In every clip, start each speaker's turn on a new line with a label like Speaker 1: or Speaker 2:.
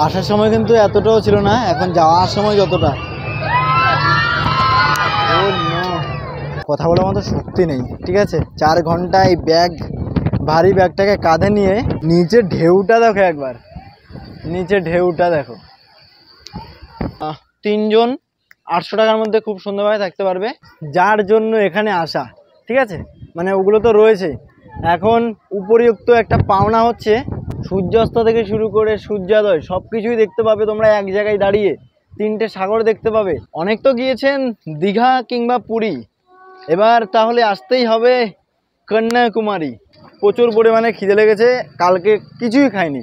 Speaker 1: আসার সময় কিন্তু এতটাও ছিল না, এখন যাওয়ার সময় যতটা। কথা বলার মতো শক্তি নেই, ঠিক আছে। 4 ঘন্টা এই ব্যাগ, ভারী ব্যাগটাকে কাঁধে নিয়ে নিচে ঢেউটা দেখো, একবার নিচে ঢেউটা দেখো। 3 জন 800 টাকার মধ্যে খুব সুন্দরভাবে থাকতে পারবে, যার জন্য এখানে আসা, ঠিক আছে। মানে ওগুলো তো রয়েছে। এখন উপরিউক্ত একটা পাওনা হচ্ছে সূর্যাস্ত থেকে শুরু করে সূর্যোদয় সব কিছুই দেখতে পাবে তোমরা এক জায়গায় দাঁড়িয়ে। 3টে সাগর দেখতে পাবে। অনেক তো গিয়েছেন দীঘা কিংবা পুরী, এবার তাহলে আসতেই হবে কন্যাকুমারী। প্রচুর পরিমাণে খিদে লেগেছে, কালকে কিছুই খাইনি,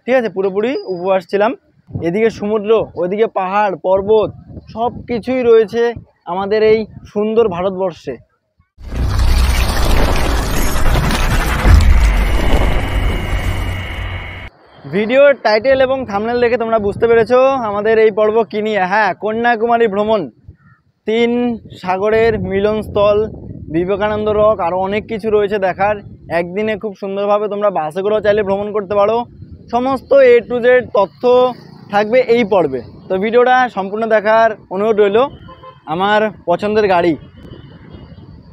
Speaker 1: ঠিক আছে, পুরোপুরি উপবাস ছিলাম। এদিকে সমুদ্র, ওইদিকে পাহাড় পর্বত, সব কিছুই রয়েছে আমাদের এই সুন্দর ভারতবর্ষে। ভিডিওর টাইটেল এবং থাম্বনেল দেখে তোমরা বুঝতে পেরেছো আমাদের এই পর্ব কী নিয়ে। হ্যাঁ, কন্যাকুমারী ভ্রমণ, 3 সাগরের মিলনস্থল, বিবেকানন্দ রক, আরও অনেক কিছু রয়েছে দেখার। একদিনে খুব সুন্দরভাবে তোমরা বাসে করেও চাইলে ভ্রমণ করতে পারো। সমস্ত A to Z তথ্য থাকবে এই পর্বে। তো ভিডিওটা সম্পূর্ণ দেখার অনুরোধ রইল। আমার পছন্দের গাড়ি,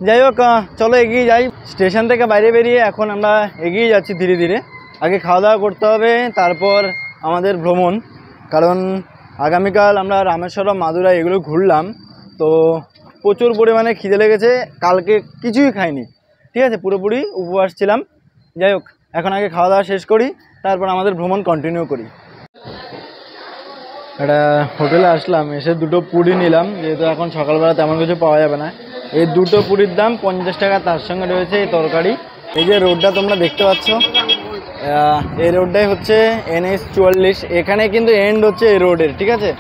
Speaker 1: যাই হোক চলো এগিয়ে যাই। স্টেশন থেকে বাইরে বেরিয়ে এখন আমরা এগিয়ে যাচ্ছি ধীরে ধীরে। আগে খাওয়া দাওয়া করতে হবে, তারপর আমাদের ভ্রমণ। কারণ আগামীকাল আমরা রামেশ্বরম, মাদুরাই এগুলো ঘুরলাম, তো প্রচুর পরিমাণে খিদে লেগেছে, কালকে কিছুই খাইনি, ঠিক আছে, পুরোপুরি উপবাস ছিলাম। যাই হোক, এখন আগে খাওয়া দাওয়া শেষ করি, তারপর আমাদের ভ্রমণ কন্টিনিউ করি। একটা হোটেলে আসলাম, এসে 2টো পুরি নিলাম, যেহেতু এখন সকালবেলা তেমন কিছু পাওয়া যাবে না। এই 2টো পুরির দাম 50 টাকা, তার সঙ্গে রয়েছে এই তরকারি। এই যে রোডটা তোমরা দেখতে পাচ্ছ, এই রোডটাই হচ্ছে NH 44। এখানে কিন্তু এন্ড হচ্ছে এই রোডের, ঠিক আছে।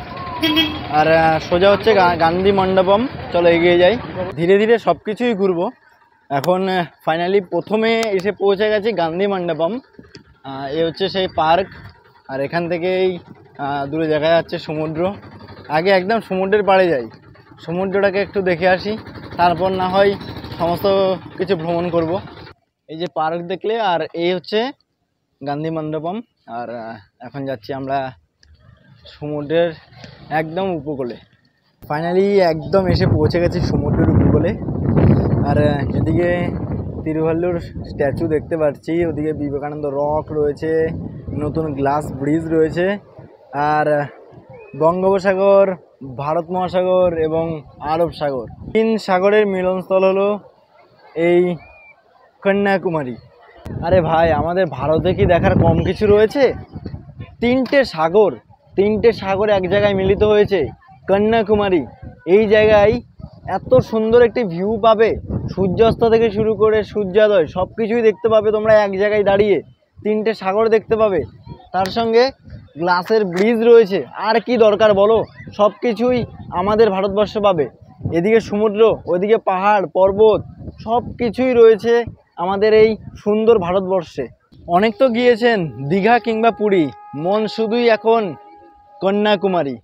Speaker 1: আর সোজা হচ্ছে গান্ধী মণ্ডপম। চলো এগিয়ে যাই, ধীরে ধীরে সব কিছুই ঘুরবো। এখন ফাইনালি প্রথমে এসে পৌঁছে গেছি গান্ধী মণ্ডপম। এ হচ্ছে সেই পার্ক, আর এখান থেকেই দূরে দেখা যাচ্ছে সমুদ্র। আগে একদম সমুদ্রের পাড়ে যাই, সমুদ্রটাকে একটু দেখে আসি, তারপর না হয় সমস্ত কিছু ভ্রমণ করব। এই যে পার্ক দেখলে, আর এই হচ্ছে গান্ধী মণ্ডপম। আর এখন যাচ্ছি আমরা সমুদ্রের একদম উপকূলে। ফাইনালি একদম এসে পৌঁছে গেছি সমুদ্রের উপকূলে। আর এদিকে তিরুভাল্লুর স্ট্যাচু দেখতে পাচ্ছি, ওদিকে বিবেকানন্দ রক রয়েছে, নতুন গ্লাস ব্রিজ রয়েছে, আর বঙ্গোপসাগর, ভারত মহাসাগর এবং আরব সাগর, 3 সাগরের মিলনস্থল হলো এই কন্যাকুমারী। আরে ভাই, আমাদের ভারতে কি দেখার কম কিছু রয়েছে? 3টে সাগর এক জায়গায় মিলিত হয়েছে কন্যাকুমারী। এই জায়গায় এত সুন্দর একটি ভিউ পাবে, সূর্যাস্ত থেকে শুরু করে সূর্যোদয় সব কিছুই দেখতে পাবে তোমরা এক জায়গায় দাঁড়িয়ে। 3টে সাগর দেখতে পাবে, তার সঙ্গে গ্লাসের ব্রিজ রয়েছে। আর কি দরকার বলো, সব কিছুই আমাদের ভারতবর্ষ পাবে। এদিকে সমুদ্র, ওইদিকে পাহাড় পর্বত, সব কিছুই রয়েছে আমাদের এই সুন্দর ভারতবর্ষে। অনেক তো গিয়েছেন দীঘা কিংবা পুরী, মন শুধুই এখন কন্যাকুমারী।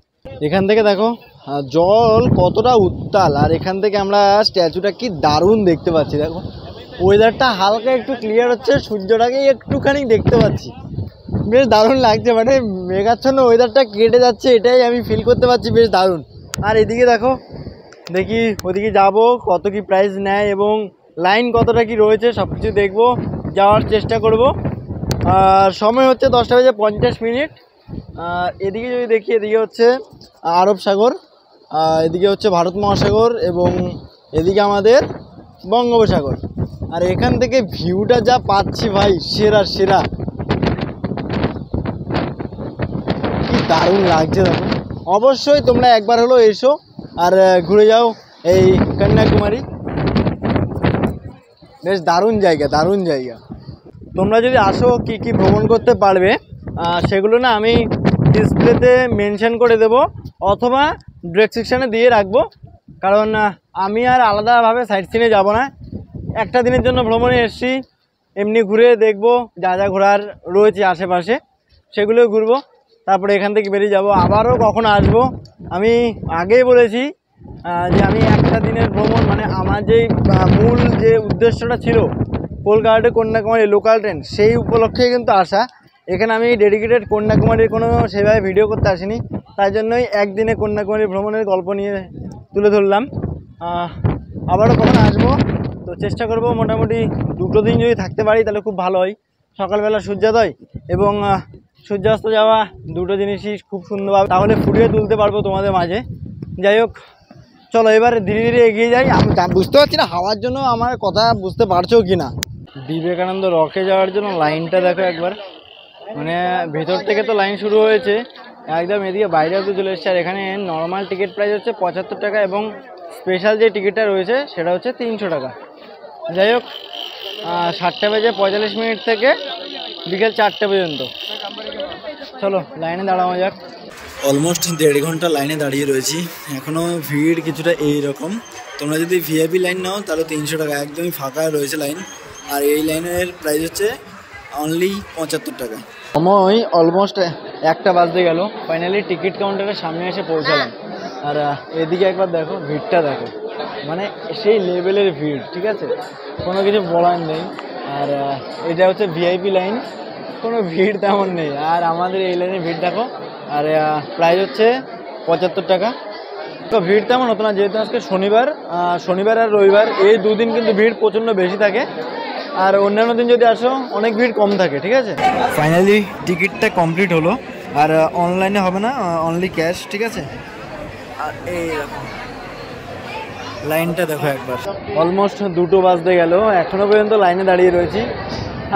Speaker 1: এখান থেকে দেখো জল কতটা উত্তাল, আর এখান থেকে আমরা স্ট্যাচুটা কি দারুণ দেখতে পাচ্ছি। দেখো ওয়েদারটা হালকা একটু ক্লিয়ার হচ্ছে, সূর্যটাকে একটুখানি দেখতে পাচ্ছি, বেশ দারুণ লাগছে। মানে মেঘাচ্ছন্ন ওয়েদারটা কেটে যাচ্ছে, এটাই আমি ফিল করতে পারছি, বেশ দারুণ। আর এদিকে দেখো, দেখি ওদিকে যাব, কত কি প্রাইস নেয় এবং লাইন কতটা কি রয়েছে সব কিছু দেখবো, যাওয়ার চেষ্টা করব। আর সময় হচ্ছে 10:50। আর এদিকে যদি দেখি, এদিকে হচ্ছে আরব সাগর, এদিকে হচ্ছে ভারত মহাসাগর এবং এদিকে আমাদের বঙ্গোপসাগর। আর এখান থেকে ভিউটা যা পাচ্ছি ভাই, সেরা সেরা, কি দারুণ লাগছে। দেখো অবশ্যই তোমরা একবার হলো এসো আর ঘুরে যাও এই কন্যাকুমারী, বেশ দারুণ জায়গা, দারুণ জায়গা। তোমরা যদি আসো কি কি ভ্রমণ করতে পারবে সেগুলো না আমি ডিসপ্লেতে মেনশন করে দেব, অথবা ডেসক্রিপশানে দিয়ে রাখবো। কারণ আমি আর আলাদাভাবে সাইট সিনে যাব না, একটা দিনের জন্য ভ্রমণে এসেছি, এমনি ঘুরে দেখবো যা যা ঘোরার রয়েছে আশেপাশে, সেগুলো ঘুরবো, তারপরে এখান থেকে বেরিয়ে যাব। আবারও কখন আসবো আমি আগেই বলেছি যে আমি একটা দিনের ভ্রমণ, মানে আমার যেই মূল যে উদ্দেশ্যটা ছিল Kolkata to Kanyakumari local train, সেই উপলক্ষে কিন্তু আসা। এখানে আমি ডেডিকেটেড কন্যাকুমারীর কোনো সেভাবে ভিডিও করতে আসিনি, তাই জন্যই একদিনে কন্যাকুমারী ভ্রমণের গল্প নিয়ে তুলে ধরলাম। আবারও কখন আসবো, তো চেষ্টা করব মোটামুটি 2 দিন যদি থাকতে পারি তাহলে খুব ভালো হয়। সকালবেলা সূর্যোদয় এবং সূর্যাস্ত যাওয়া দুটো জিনিসই খুব সুন্দরভাবে তাহলে ফুটিয়ে তুলতে পারবো তোমাদের মাঝে। যাই হোক, চলো এবার ধীরে ধীরে এগিয়ে যাই। আমি বুঝতে পারছি না হাওয়ার জন্য আমার কথা বুঝতে পারছো কি না। বিবেকানন্দ রকে যাওয়ার জন্য লাইনটা দেখো একবার, মানে ভেতর থেকে তো লাইন শুরু হয়েছে, একদম এদিকে বাইরে অবধি চলে এসছে। আর এখানে নর্মাল টিকিট প্রাইস হচ্ছে 75 টাকা এবং স্পেশাল যে টিকিটটা রয়েছে সেটা হচ্ছে 300 টাকা। যাই হোক, 7:45 থেকে বিকেল 4টে পর্যন্ত। চলো লাইনে দাঁড়ানো যাক। অলমোস্ট 1.5 ঘন্টা লাইনে দাঁড়িয়ে রয়েছি, এখনও ভিড় কিছুটা এইরকম। তোমরা যদি ভিআইপি লাইন নাও তাহলে 300 টাকা, একদমই ফাঁকা রয়েছে লাইন। আর এই লাইনের প্রাইস হচ্ছে অনলি 75 টাকা। সময় অলমোস্ট 1টা বাজতে গেল, ফাইনালি টিকিট কাউন্টারের সামনে এসে পৌঁছালাম। আর এদিকে একবার দেখো, ভিড়টা দেখো, মানে সেই লেভেলের ভিড়, ঠিক আছে, কোনো কিছু বলার নেই। আর এটা হচ্ছে ভিআইপি লাইন, কোনো ভিড় তেমন নেই। আর আমাদের এই লাইনে ভিড় দেখো, আর প্রাইস হচ্ছে 75 টাকা। তো ভিড় তেমন হতো না, যেহেতু আজকে শনিবার আর রবিবার এই 2 দিন কিন্তু ভিড় প্রচণ্ড বেশি থাকে। আর অন্যান্য দিন যদি আসো অনেক ভিড় কম থাকে, ঠিক আছে। ফাইনালি টিকিটটা কমপ্লিট হলো, আর অনলাইনে হবে না, অনলি ক্যাশ, ঠিক আছে। আর এই লাইনটা দেখো একবার, অলমোস্ট 2টো বাজতে গেল, এখনও পর্যন্ত লাইনে দাঁড়িয়ে রয়েছি।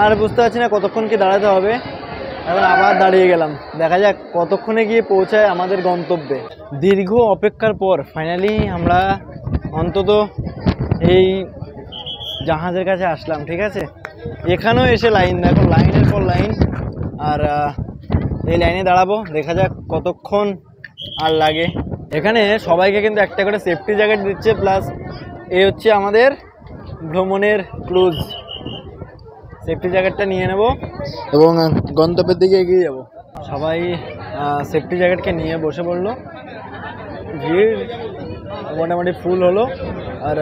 Speaker 1: আর বুঝতে পারছি না কতক্ষণ কি দাঁড়াতে হবে। এখন আবার দাঁড়িয়ে গেলাম, দেখা যাক কতক্ষণে গিয়ে পৌঁছায় আমাদের গন্তব্যে। দীর্ঘ অপেক্ষার পর ফাইনালি আমরা অন্তত এই জাহাজের কাছে আসলাম, ঠিক আছে। এখানেও এসে লাইন দেখো, লাইনের পর লাইন। আর এই লাইনে দাঁড়াবো, দেখা যাক কতক্ষণ আর লাগে। এখানে সবাইকে কিন্তু একটা করে সেফটি জ্যাকেট দিচ্ছে, প্লাস এই হচ্ছে আমাদের ভ্রমণের ক্রুজ। সেফটি জ্যাকেটটা নিয়ে নেব এবং গন্তব্যের দিকে এগিয়ে যাব। সবাই সেফটি জ্যাকেটকে নিয়ে বসে পড়লো, ভিড় মোটামুটি ফুল হলো। আর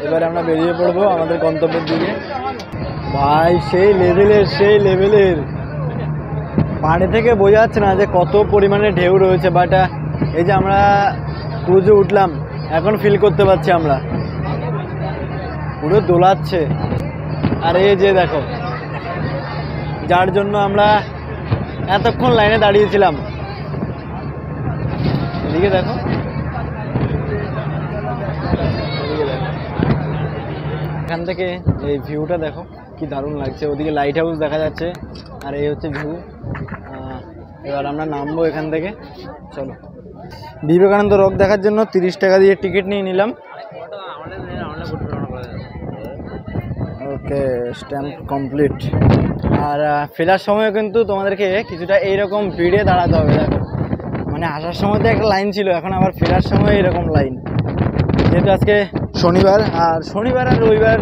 Speaker 1: এবার আমরা বেরিয়ে পড়বো আমাদের গন্তব্যের দিকে। ভাই সেই লেভেলের পাড়ে থেকে বোঝা যাচ্ছে না যে কত পরিমাণে ঢেউ রয়েছে, বাট এই যে আমরা ক্রুজে উঠলাম এখন ফিল করতে পারছি, আমরা পুরো দোলাচ্ছে। আর এই যে দেখো, যার জন্য আমরা এতক্ষণ লাইনে দাঁড়িয়েছিলাম, এদিকে দেখো, এখান থেকে এই ভিউটা দেখো কি দারুণ লাগছে। ওদিকে লাইট হাউস দেখা যাচ্ছে, আর এই হচ্ছে ভিউ। এবার আমরা নামবো এখান থেকে। চলো, বিবেকানন্দ রক দেখার জন্য 30 টাকা দিয়ে টিকিট নিয়ে নিলাম। ওকে, স্ট্যাম্প কমপ্লিট। আর ফেরার সময় কিন্তু তোমাদেরকে কিছুটা এইরকম ভিড়ে দাঁড়াতে হবে। দেখো, মানে আসার সময় তো একটা লাইন ছিল, এখন আবার ফেরার সময় এরকম লাইন। যেহেতু আজকে শনিবার আর রবিবার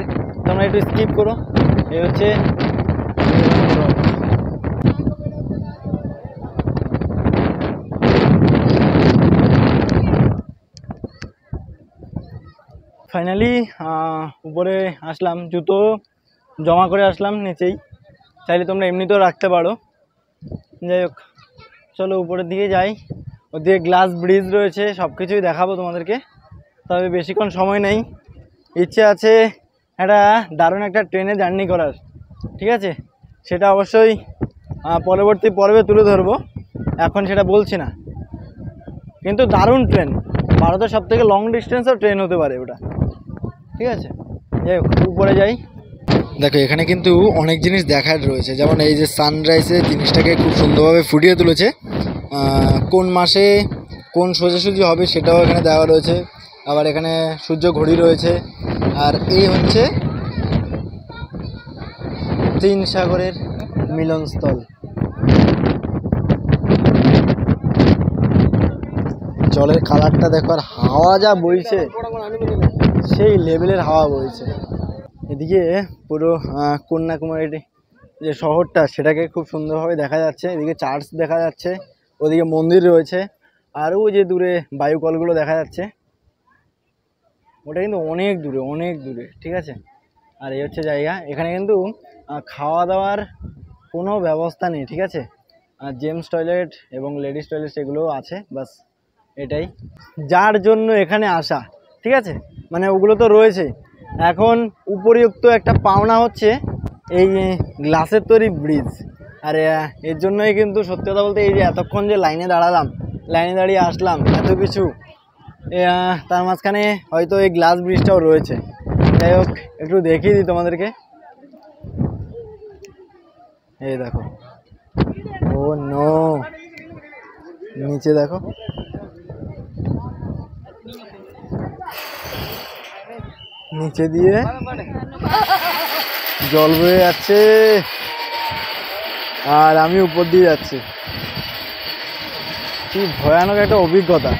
Speaker 1: তোমরা একটু স্কিপ করো। এই হচ্ছে ফাইনালি উপরে আসলাম, জুতো জমা করে আসলাম নিচেই, চাইলে তোমরা এমনিতেও রাখতে পারো। যাই হোক, চলো উপরের দিকে যাই। ওদিকে গ্লাস ব্রিজ রয়েছে, সব কিছুই দেখাবো তোমাদেরকে, তবে বেশিক্ষণ সময় নেই। ইচ্ছে আছে দারুণ একটা ট্রেনে জার্নি করার, ঠিক আছে, সেটা অবশ্যই পরবর্তী পর্বে তুলে ধরবো, এখন সেটা বলছি না। কিন্তু দারুণ ট্রেন, ভারতের সবথেকে লং ডিস্টেন্সও ট্রেন হতে পারে ওটা, ঠিক আছে। যাই হোক, উপরে যাই। দেখো, এখানে কিন্তু অনেক জিনিস দেখার রয়েছে, যেমন এই যে সানরাইজে জিনিসটাকে খুব সুন্দরভাবে ফুটিয়ে তুলেছে। কোন মাসে কোন সোজাসুজি হবে সেটাও এখানে দেওয়া রয়েছে। আবার এখানে সূর্য ঘড়ি রয়েছে। আর এই হচ্ছে 3 সাগরের মিলনস্থল। জলের কালারটা দেখো, আর হাওয়া যা বইছে, সেই লেভেলের হাওয়া বইছে। এদিকে পুরো কন্যাকুমারী যে শহরটা সেটাকে খুব সুন্দরভাবে দেখা যাচ্ছে। এদিকে চার্চ দেখা যাচ্ছে, ওদিকে মন্দির রয়েছে, আর ওই যে দূরে বায়ুকলগুলো দেখা যাচ্ছে, ওটা কিন্তু অনেক দূরে, ঠিক আছে। আর এই হচ্ছে জায়গা, এখানে কিন্তু খাওয়া দাওয়ার কোনো ব্যবস্থা নেই, ঠিক আছে। আর জেন্টস টয়লেট এবং লেডিস টয়লেট সেগুলোও আছে, বাস এটাই যার জন্য এখানে আসা, ঠিক আছে। মানে ওগুলো তো রয়েছে। এখন উপরিউক্ত একটা পাওনা হচ্ছে এই গ্লাসের তৈরি ব্রিজ। আর এর জন্যই কিন্তু সত্যি কথা বলতে এই যে এতক্ষণ যে লাইনে দাঁড়ালাম, লাইনে দাঁড়িয়ে আসলাম এত কিছু, তার মাঝখানে হয়তো এই গ্লাস ব্রিজটাও রয়েছে। যাই হোক, একটু দেখিয়ে দিই তোমাদেরকে। এই দেখো, ও নো, নিচে দেখো, নিচে দিয়ে জল বয়ে যাচ্ছে আর আমি উপর দিয়ে যাচ্ছি। কি ভয়ানক একটা অভিজ্ঞতা।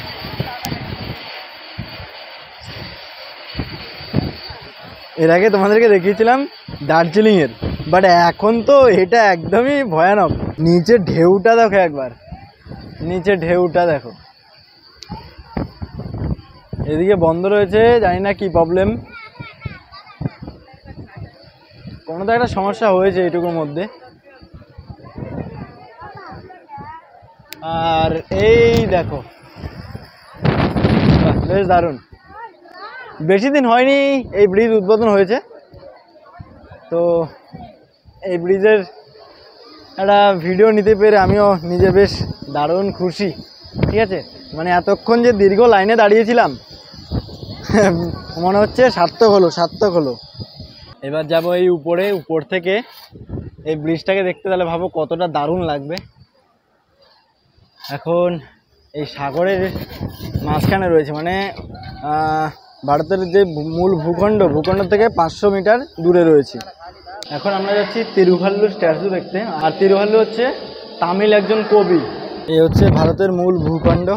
Speaker 1: এর আগে তোমাদেরকে দেখিয়েছিলাম দার্জিলিংয়ের, বাট এখন তো এটা একদমই ভয়ানক। নিচের ঢেউটা দেখো একবার, নিচের ঢেউটা দেখো। এদিকে বন্ধ রয়েছে, জানি না কি প্রবলেম, কোনো তো একটা সমস্যা হয়েছে এইটুকুর মধ্যে। আর এই দেখো, বেশ দারুণ। বেশি দিন হয়নি এই ব্রিজ উদ্বোধন হয়েছে, তো এই ব্রিজের একটা ভিডিও নিতে পেরে আমিও নিজে বেশ দারুণ খুশি, ঠিক আছে। মানে এতক্ষণ যে দীর্ঘ লাইনে দাঁড়িয়েছিলাম মনে হচ্ছে সার্থক হলো, সার্থক হলো। এবার যাবো এই উপরে, উপর থেকে এই ব্রিজটাকে দেখতে, তাহলে ভাবো কতটা দারুণ লাগবে। এখন এই সাগরের মাঝখানে রয়েছে, মানে ভারতের যে মূল ভূখণ্ড থেকে 500 মিটার দূরে রয়েছে। এখন আমরা যাচ্ছি তিরুভাল্লুর স্ট্যাচু দেখতে। আর তিরুভাল্লু হচ্ছে তামিল একজন কবি। এই হচ্ছে ভারতের মূল ভূখণ্ড,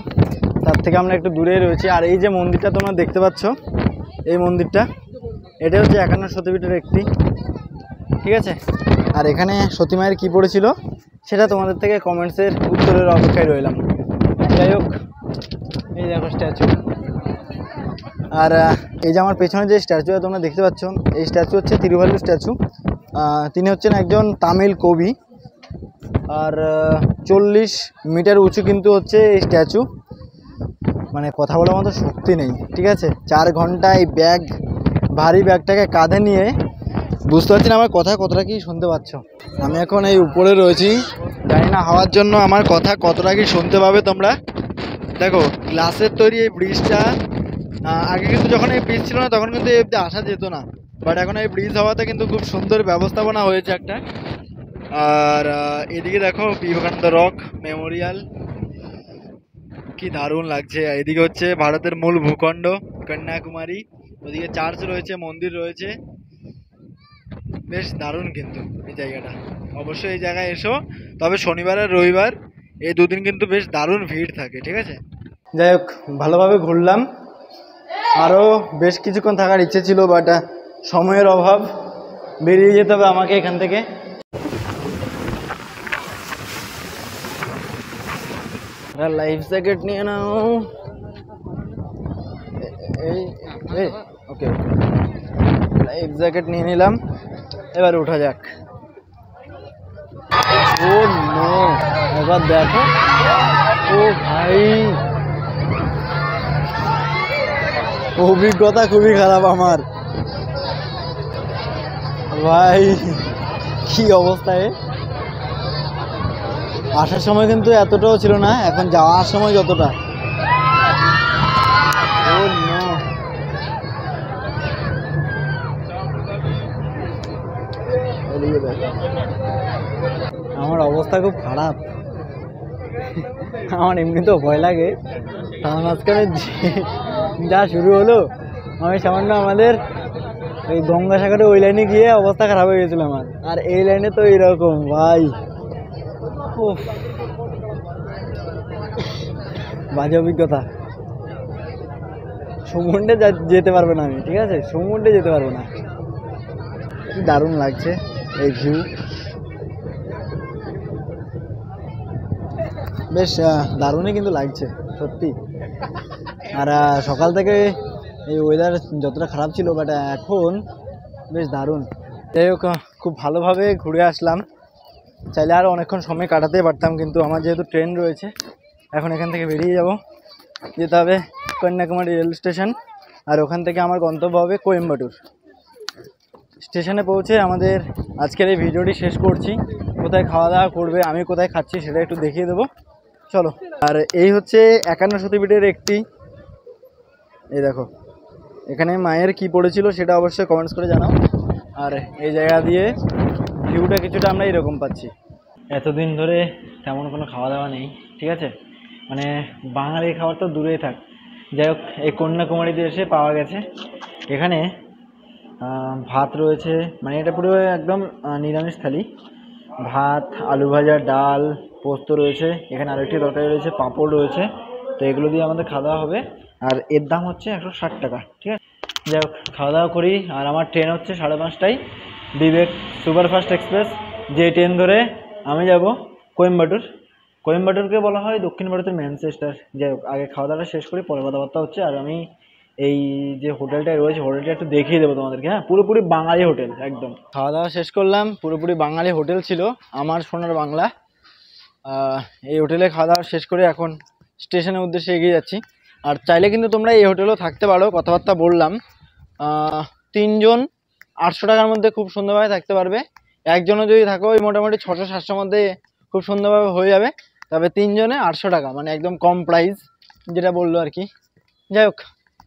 Speaker 1: তার থেকে আমরা একটু দূরেই রয়েছি। আর এই যে মন্দিরটা তোমরা দেখতে পাচ্ছ, এই মন্দিরটা, এটা হচ্ছে 51 সতীপীঠের একটি, ঠিক আছে। আর এখানে সতী মায়ের কী পড়েছিল সেটা তোমাদের থেকে কমেন্টসের উত্তরের অপেক্ষায় রইলাম। যাই হোক, এই দেখো স্ট্যাচু। আর এই যে আমার পেছনে যে স্ট্যাচুটা তোমরা দেখতে পাচ্ছ, এই স্ট্যাচু হচ্ছে তিরুভাল্লু স্ট্যাচু। তিনি হচ্ছেন একজন তামিল কবি। আর 40 মিটার উঁচু কিন্তু হচ্ছে এই স্ট্যাচু। মানে কথা বলার মতো শক্তি নেই, ঠিক আছে। 4 ঘন্টা এই ব্যাগ, ভারী ব্যাগটাকে কাঁধে নিয়ে, বুঝতে পারছি না আমার কথা কতটা কি শুনতে পাচ্ছ। আমি এখন এই উপরে রয়েছি, জানি না হাওয়ার জন্য আমার কথা কতটা কি শুনতে পাবে তোমরা। দেখো, গ্লাসের তৈরি এই ব্রিজটা, আগে কিন্তু যখন এই ব্রিজ ছিল না তখন কিন্তু এই আসা যেত না, বাট এখন এই ব্রিজ হওয়াতে কিন্তু খুব সুন্দর ব্যবস্থাপনা হয়েছে একটা। আর এদিকে দেখো বিবেকানন্দ রক মেমোরিয়াল, কি দারুণ লাগছে। এদিকে হচ্ছে ভারতের মূল ভূখণ্ড কন্যাকুমারী, ওদিকে চার্চ রয়েছে, মন্দির রয়েছে, বেশ দারুণ কিন্তু এই জায়গাটা। অবশ্যই এই জায়গায় এসো, তবে শনিবার আর রবিবার এই দুদিন কিন্তু বেশ দারুণ ভিড় থাকে, ঠিক আছে। যাই হোক, ভালোভাবে ঘুরলাম, আরও বেশ কিছুক্ষণ থাকার ইচ্ছে ছিল, বাট সময়ের অভাব, বেরিয়ে যেতে হবে আমাকে এখান থেকে। লাইফ জ্যাকেট নিয়ে নাও। এই ওকে, লাইফ জ্যাকেট নিয়ে নিলাম, এবার উঠা যাক। ও নো, এবার দেখো, ও ভাই, অভিজ্ঞতা খুবই খারাপ আমার ভাই, কি অবস্থায়। আসার সময় কিন্তু এতটাও ছিল না, এখন যাওয়ার সময় যতটা। আমার অবস্থা খুব খারাপ, আমার এমনিতেও ভয় লাগে, তার মাঝখানে যা শুরু হলো, আমি সামান্য আমাদের এই গঙ্গাসাগরে ওই লাইনে গিয়ে অবস্থা খারাপ হয়ে গেছিল আমার। আর এই লাইনে তো এইরকম ভাই, বাজে অভিজ্ঞতা। সমুদ্রে যেতে পারবো না আমি, ঠিক আছে, সমুদ্রে যেতে পারবো না। কি দারুণ লাগছে এই ভিউ, বেশ দারুণই কিন্তু লাগছে সত্যি। আর সকাল থেকে এই ওয়েদার যতটা খারাপ ছিল, বাট এখন বেশ দারুণ। যাই হোক, খুব ভালোভাবে ঘুরে আসলাম। চাইলে আরও অনেকক্ষণ সময় কাটাতেই পারতাম, কিন্তু আমার যেহেতু ট্রেন রয়েছে এখন এখান থেকে বেরিয়ে যাব, যেতে হবে কন্যাকুমারী রেল স্টেশন, আর ওখান থেকে আমার গন্তব্য হবে কোয়েম্বাটুর। স্টেশনে পৌঁছে আমাদের আজকের এই ভিডিওটি শেষ করছি। কোথায় খাওয়া দাওয়া করবে, আমি কোথায় খাচ্ছি সেটা একটু দেখিয়ে দেবো, চলো। আর এই হচ্ছে 51 সতীপীঠের একটি, এই দেখো এখানে মায়ের কি পড়েছিল সেটা অবশ্যই কমেন্টস করে জানাও। আর এই জায়গা দিয়ে ভিউটা কিছুটা আমরা এরকম পাচ্ছি। এতদিন ধরে তেমন কোনো খাওয়া দাওয়া নেই, ঠিক আছে, মানে বাঙালি খাবার তো দূরেই থাক, যাই হোক এই কন্যাকুমারীতে এসে পাওয়া গেছে। এখানে ভাত রয়েছে, মানে এটা পুরো একদম নিরামিষ থালি, ভাত, আলু ভাজা, ডাল, পোস্ত রয়েছে, এখানে আরেকটি তরকারি রয়েছে, পাঁপড় রয়েছে। তো এগুলো দিয়ে আমাদের খাওয়া দাওয়া হবে, আর এর দাম হচ্ছে 160 টাকা, ঠিক আছে। যাই হোক খাওয়া দাওয়া করি। আর আমার ট্রেন হচ্ছে 5:30টায়, বিবেক সুপারফাস্ট এক্সপ্রেস, যে ট্রেন ধরে আমি যাব কোয়েম্বাটুর। কোয়েম্বাটুরকে বলা হয় দক্ষিণ ভারতের ম্যানচেস্টার। যাই হোক আগে খাওয়া দাওয়াটা শেষ করি, পরে কথাবার্তা হচ্ছে। আর আমি এই যে হোটেলটায় রয়েছে হোটেলটা একটু দেখিয়ে দেবো তোমাদেরকে, হ্যাঁ, পুরোপুরি বাঙালি হোটেল একদম। খাওয়া দাওয়া শেষ করলাম, পুরোপুরি বাঙালি হোটেল ছিল, আমার সোনার বাংলা। এই হোটেলে খাওয়া দাওয়া শেষ করে এখন স্টেশনের উদ্দেশ্যে এগিয়ে যাচ্ছি। আর চাইলে কিন্তু তোমরা এই হোটেলেও থাকতে পারো, কথাবার্তা বললাম। 3 জন 800 টাকার মধ্যে খুব সুন্দরভাবে থাকতে পারবে। একজনও যদি থাকো ওই মোটামুটি 600-700 মধ্যে খুব সুন্দরভাবে হয়ে যাবে। তবে 3 জনে 800 টাকা, মানে একদম কম প্রাইস যেটা বললো আর কি। যাই হোক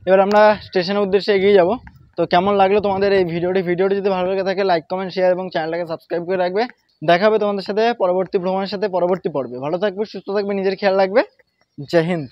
Speaker 1: এবার আমরা স্টেশনের উদ্দেশ্যে এগিয়ে যাব। তো কেমন লাগলো তোমাদের এই ভিডিওটি যদি ভালো লেগে থাকে লাইক, কমেন্ট, শেয়ার এবং চ্যানেলটাকে সাবস্ক্রাইব করে রাখবে। দেখা হবে তোমাদের সাথে পরবর্তী ভ্রমণের সাথে পরবর্তী পর্বে। ভালো থাকবে, সুস্থ থাকবে, নিজের খেয়াল রাখবে। জয় হিন্দ।